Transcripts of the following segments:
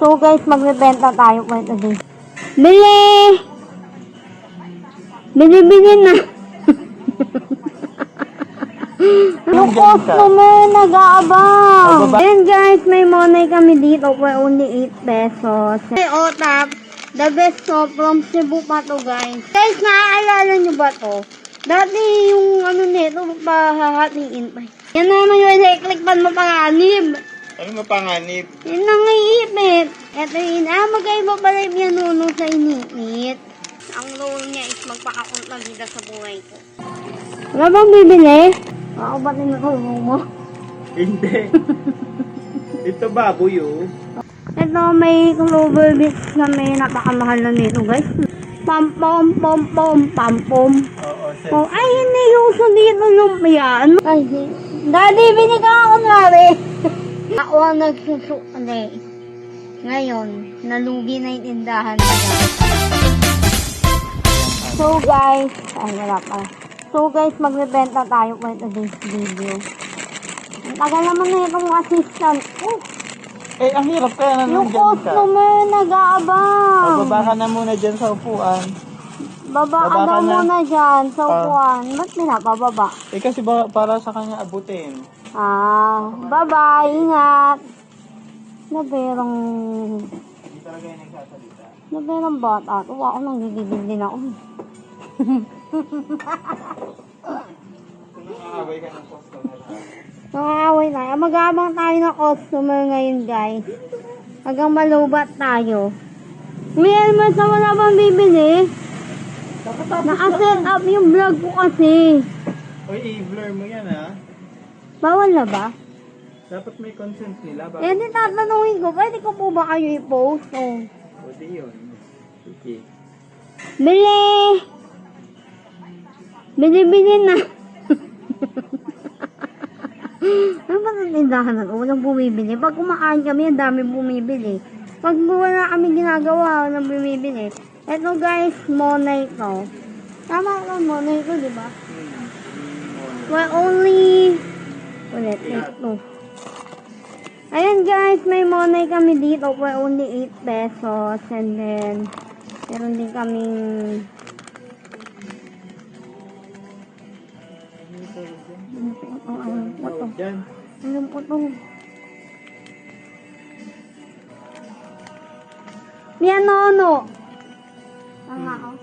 So guys, magbebenta tayo for today. Bili! Bili na! Yung customer nag-aabang. And guys, may money kami dito for only 8 pesos. Hey, Otap, the best soap from Cebu pa to guys. Guys, naaalala nyo ba to? Dati yung ano nito, pahahatiin pa. Yan naman yung electric pan mapanganib. Ano mapanganib? Yan ang iipit. Ito yun. Magkaiba pala yung pianuno sa iniipit. Ang role niya is magpakakunta vida sa buhay ko. Wala bang bibili? Ako ba tinutulong mo? Hindi. Ito baboy oh. Ito may clover bits na may napakamahal na nito guys. Pam pam pam pam pam pam. Oo, Oh, ay hindi uso dito lumpia. Ay, daddy, binigyan ako nari. Ako ang nagsusukli. Ngayon, nalugi na yung tindahan nila. So guys, ay wala pa. So guys, magbebenta tayo for today's video. Ang tagal naman na itong assistant. Oh, Eh, ang hirap kaya na yung nandyan ka. customer nag-aabang. Bababa ka na muna dyan sa upuan. Baba ka Baba ka daw na. muna dyan sa upuan. Ba't pinapababa? Eh, kasi para sa kanya abutin. Bye-bye. Ingat. Naberang... Hindi talaga yung nagsasalita. Naberang bata. Tuwa ako nang gigigil din ako. Kung nakaaway ka ng customer. Nakakaway na. Mag-aabang tayo ng customer ngayon guys. Hanggang malubat tayo. May almas na wala bang bibili? Naka-set up yung vlog ko kasi. Oy, i-blur mo yan ha. Bawal na ba? Dapat may consent nila. Eh di tatanungin ko, pwede ko po ba kayo i-post? Oh. O di yun. Sige. Bili! Bili na. Ano ba ang tindahan na to? Walang bumibili. Pag kumakain kami, ang dami bumibili. Pag wala kami ginagawa, walang bumibili. Eto guys, monay to. Tama ka, monay to, di ba? Well, only... Ulit, ito. Ayan guys, may monay kami dito for only 8 pesos. And then, meron din kaming... Dyan. Alam ko to. Mianono. Tama oh.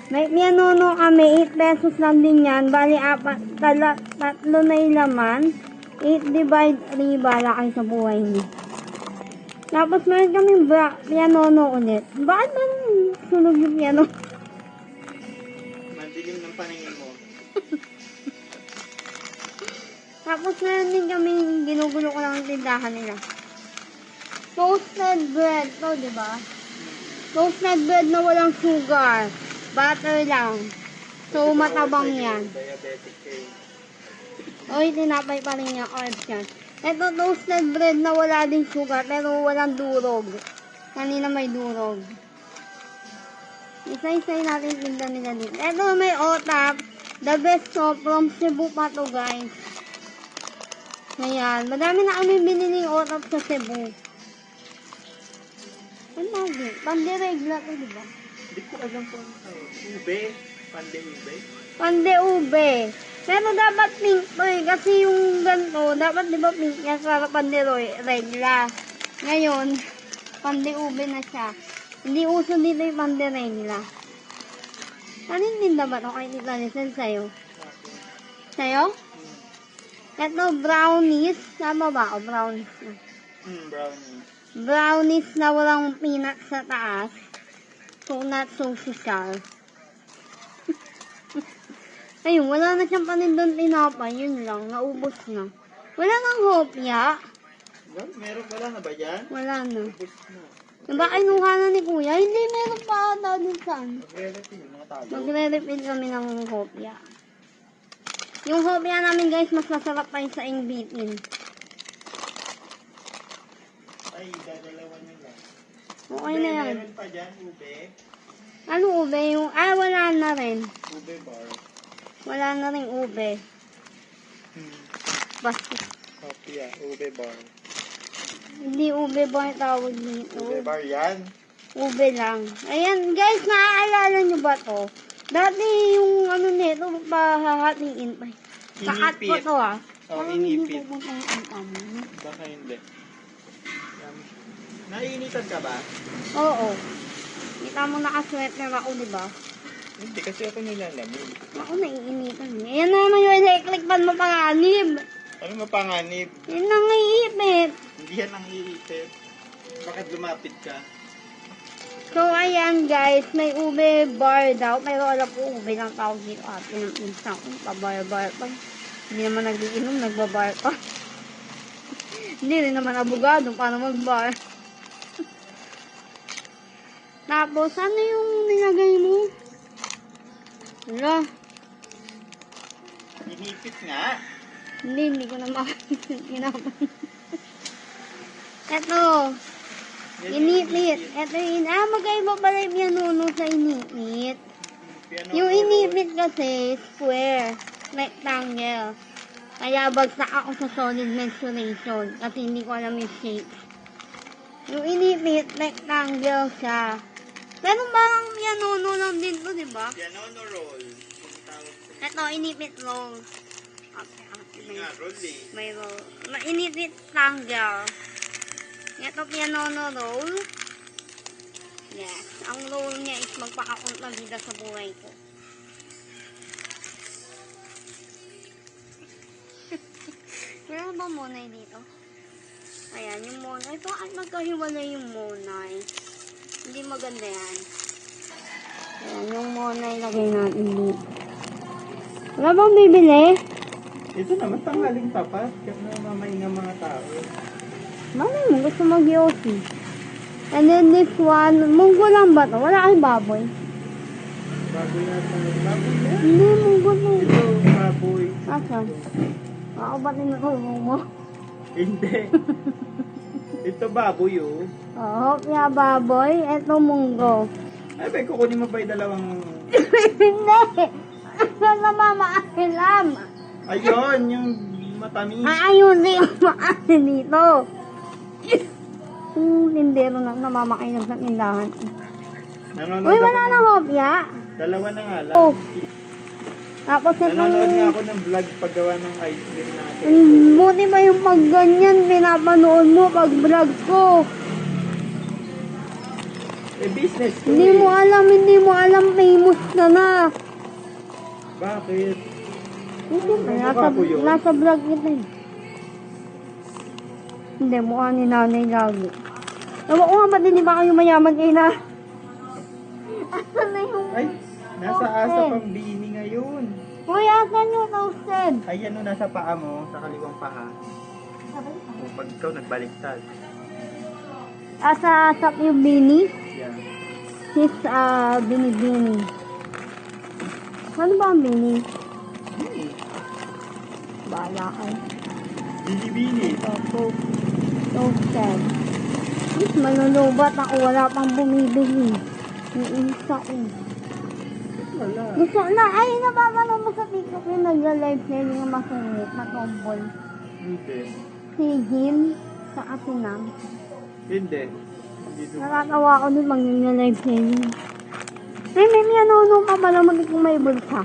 May mianono kami, 8 pesos lang din yan. Bali, tatlo na yung laman. 8 divide 3, bala kayo sa buhay niyo. Tapos meron kami pianono ulit. Bakit ba sunog yung piano? Mandilim ng paningin mo. Tapos meron din kami ginugulo ko lang ang tindahan nila. Toasted bread to, di ba? Toasted bread na walang sugar. Butter lang. So, matabang yan. Diabetic kayo. Oy, tinapay pa rin yung carbs yan. Ito, toasted bread na wala din sugar, pero walang durog. Kanina may durog. Isa-isay natin tinda nila dito. Ito, may Otap. The best soap from Cebu pa to, guys. Ayan. Madami na kami binili Otap sa Cebu. Ano lagi? Pandiregla to, di ba? Hindi ko alam po ano tawag. Ube. Pande ube. Pande ube. Pero dapat pink to eh. Kasi yung ganito, dapat di ba pink yan para pande regla. Ngayon, pande ube na siya. Hindi uso dito yung pande regla. Anong tinda ba ito? Kaya dito listen sa'yo. Sa'yo? Ito, brownies. Tama ba? O, brownies na. Brownie. Brownies na walang peanut sa taas. So, not so social. Ayun, wala na siyang panindon tinapay. Yun lang, naubos na. Wala nang hopya. Meron pala na ba dyan? Wala na. Ubus na. Diba kinuha na ni Kuya? Hindi, meron pa ata din saan. Magre-refill yung mga tayo. Magre-refill kami ng hopya. Yung hopya namin guys, mas masarap pa yung sa ingbitin. Ay, dadalawan nyo lang. Okay na yan. Meron pa dyan, ube. Ano ube? Yung, wala na rin. Ube bar. Wala na rin ube. Basta. Kopya, ube bar. Hindi ube ba yung tawag dito? Ube bar yan. Ube lang. Ayan, guys, naaalala nyo ba to? Dati yung ano nito, pahahatiin pa. Kakat ko Inipit. to ah. Oh, Parang inipit. hindi ko ano. Baka hindi. Yan. Naiinitan ka ba? Oo. Kita mo nakasweater ako, di ba? Hindi, kasi ako nilalamig. Ako naiinitan eh. Ayan naman yung electric fan mo panganib. Ano mapanganib? Yun ang iipit. Hindi yan ang iipit. Bakit lumapit ka? So, ayan guys, may ube bar daw. Pero alam ko, ube lang tawag dito. Ate ng insang, pabar-bar pa. Hindi naman nagiinom, nagbabar pa. Hindi rin naman abogado, paano mag-bar. Tapos, ano yung nilagay mo? Wala. Inipit nga. Hindi ko na makakita. Eto. Inipit. Eto yun. Magkaiba pala yung pianuno sa inipit. Piano Yung roll. inipit kasi, square. Rectangle. Kaya bagsak ako sa solid mensuration. Kasi hindi ko alam yung shape. Yung inipit, rectangle siya. Pero parang pianuno lang din to, di ba? Piano roll. Ang tawag ko. Eto, inipit roll. Okay, Hindi nga, roll eh. may roll. Inipit triangle. Ito piano roll. Yes. Ang roll niya is magpakakunta vida sa buhay ko. Meron ba monay dito? Ayan, yung monay. Ito ay magkahiwalay yung monay. Hindi maganda yan. Ayan, yung monay lagay natin dito. Wala bang bibili? Ito naman tanghaling tapat. Kaya namamain ng mga tao. Malay mo, gusto mag-yosi. And then this one, munggo lang ba to? Wala kay baboy. Baboy yata. Baboy yan. Hindi, munggo to. Ito, baboy. Asan? Ako ba tinutulong mo? Hindi. Ito baboy oh. Oo, kaya baboy. Eto munggo. Ay, ba, kukunin mo pa yung dalawang... Hindi! Saan na mamaakilam? Ayun, yung matamis. Ayusin yung maasin dito. Yung tindero na namamakainag sa tindahan. Nanonood Uy, ako wala ng- na hopya. Dalawa na nga lang. Oh. Tapos Nanonood nga itong... ako ng vlog paggawa ng ice cream natin. Buti ba yung pag ganyan, pinapanood mo pag vlog ko. Eh, business ko Hindi eh. mo alam, famous ka na. Bakit? Hindi, Mukha ko yun. nasa vlog kita eh. Hindi, mukha ni nanay lagi. Ewan ko nga, ba't hindi ba kayo mayaman kayo na? Asan na yung... Ay, nasa asa pang bini ngayon. Uy, asan yung toasted? Ay, ano, nasa paa mo, sa kaliwang paa. O, pag ikaw nagbaliktad. Asa asap yung bini? Yan. His, bini-bini. Ano ba ang bini? Bini. Bahala kayo. Bini-bini. Toasted. Is, malulubat ako. Wala pang bumibili. Yung isa ko. Wala. Gusto na, ay, napapanood mo sa TikTok yung nagla-live selling ng masungit na tombol. Hindi. Si Jim sa Asinam. Hindi. Hindi doon. Nakatawa ko din mag-live selling. May ano ka pala kung may bulsa.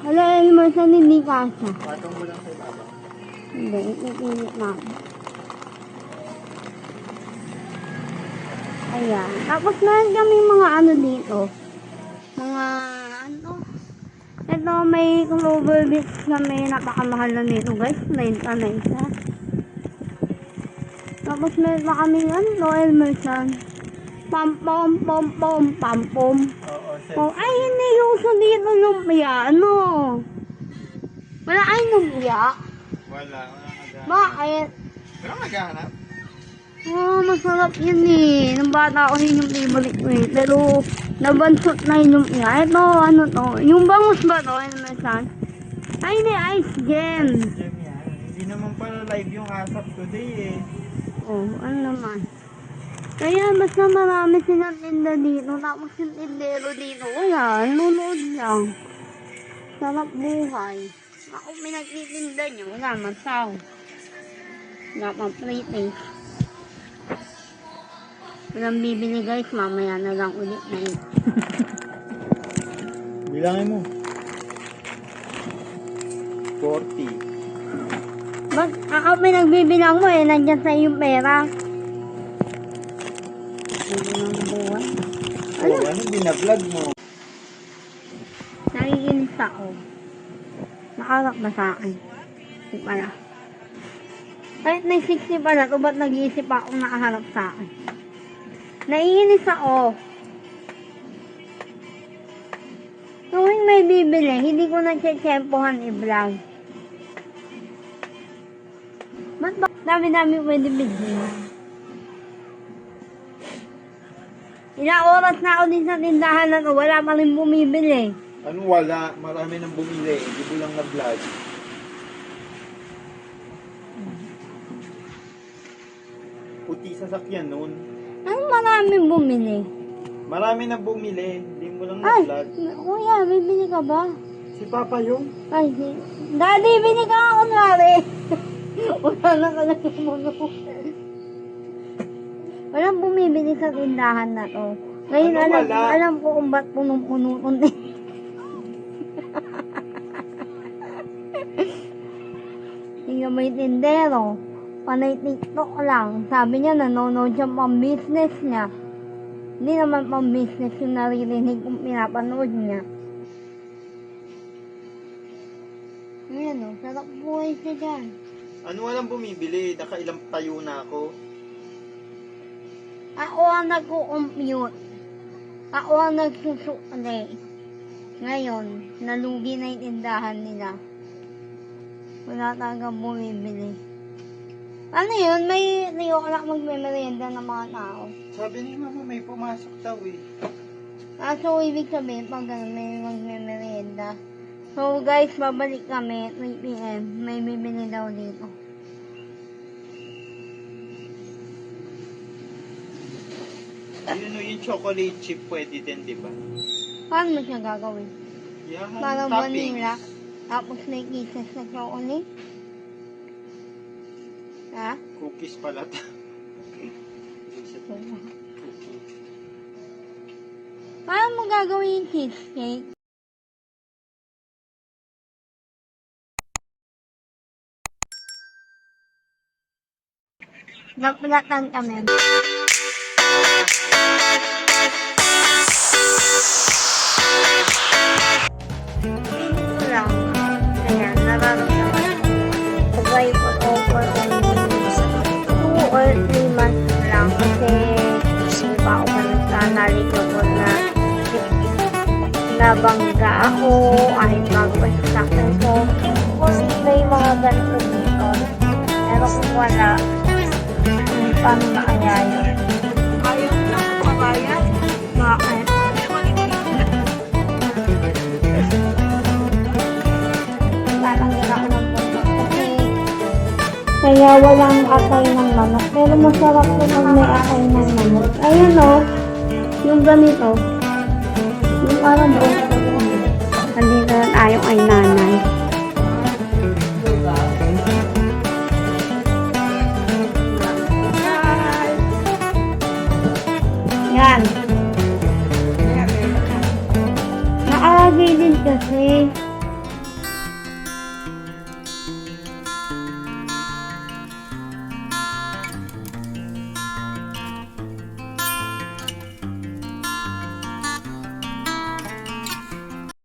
Wala, Emerson, hindi kasha. Patong mo lang sa baba. Hindi, iinit na. Ayan. Tapos meron kami mga ano dito. Mga ano. Ito may clover bits kami. Napakamahal na nito guys. 9 isa. Tapos meron pa kami ano. Emerson. Pampom, pom, pom, pampom. Oo, Oh, ay hindi yung sa dito lumpia. Ano? Wala ay lumpia. Wala. Wala naghahanap. Bakit? Wala naghahanap. Masarap yun eh. Nung bata ko yun yung favorite ko eh. Pero, nabansot na yun yung ito, ano to. Yung bangus ba to? Ano na saan? Ay, hindi, ice gem. Gem yan. Hindi naman pala live yung asap today eh. Oh, ano naman. Kaya, basta marami silang tinda dito. Tapos yung tindero dito. Kaya, nunood lang. Sarap buhay. Ako, may nagtitinda niya. Wala, masaw. Napang-pretty. Walang bibili guys, mamaya na lang ulit na yun. Bilangin mo. 40. Ba't ako may nagbibilang mo eh, nandyan sa yung pera. Hindi na nabuhay. Ano? Ano binablog mo? Nakikinis ako. Nakalak ba sa akin? Hindi pala. Kahit may 60 pala, ba't nag-iisip ako nakaharap sa akin? Naiinis ako. Tuwing may bibili, hindi ko na tsempohan i-vlog. Ba't ba dami-dami pwede bilhin? Ilang oras na ako din sa tindahan na to, wala pa rin bumibili. Ano wala? Marami nang bumili. Hindi ko lang na-vlog. Puti sasakyan nun. Ano maraming bumili? Marami nang bumili. Hindi mo lang Ay, na-vlog. kuya, bibili ka ba? Si Papa yung? Ay, Daddy, bili ka nga kunwari. Wala na ka lang yung muno. Walang bumibili sa tindahan na to. Ngayon, Ano wala? alam ko kung ba't punong-puno to. Tingnan mo yung tindero. Panay TikTok lang. Sabi niya, nanonood siya pang business niya. Hindi naman pang business yung naririnig kung pinapanood niya. Ayan o, sarap buhay siya dyan. Ano walang bumibili? Nakailang tayo na ako. Ako ang nag-compute. Ako ang nagsusukli. Ngayon, nalugi na yung tindahan nila. Wala talagang bumibili. Ano yun? May Rio ka magme-merienda ng mga tao. Sabi ni Mama may pumasok daw eh. So, ibig sabihin, pag ganun, may magme-merienda. So, guys, babalik kami 3 p.m. May bibili daw dito. Yun o, yung chocolate chip pwede din, di ba? Paano mo siya gagawin? Yan, Parang topping. vanilla. Tapos may kisses na chocolate. Ha? Cookies pala. Paano mo gagawin yung cheesecake? Nagpulatan kami. Ito lang. Ayan, nararamdaman ko. Sabay po over only 2 or 3 months lang kasi hindi pa ako nagsanali ko na nabangga ako kahit bago pa sa akin ko. Kung may mga ganito dito, pero kung wala, hindi pa makaya yun. Ayaw na kabayan. Bakit? Parang gina ko ng punta kasi kaya walang atay ng manok. Pero masarap ko pag may atay ng manok. Ayan o, yung ganito. Yung parang buong nandito na tayo ay nanay. Yan. Nakalagay din kasi.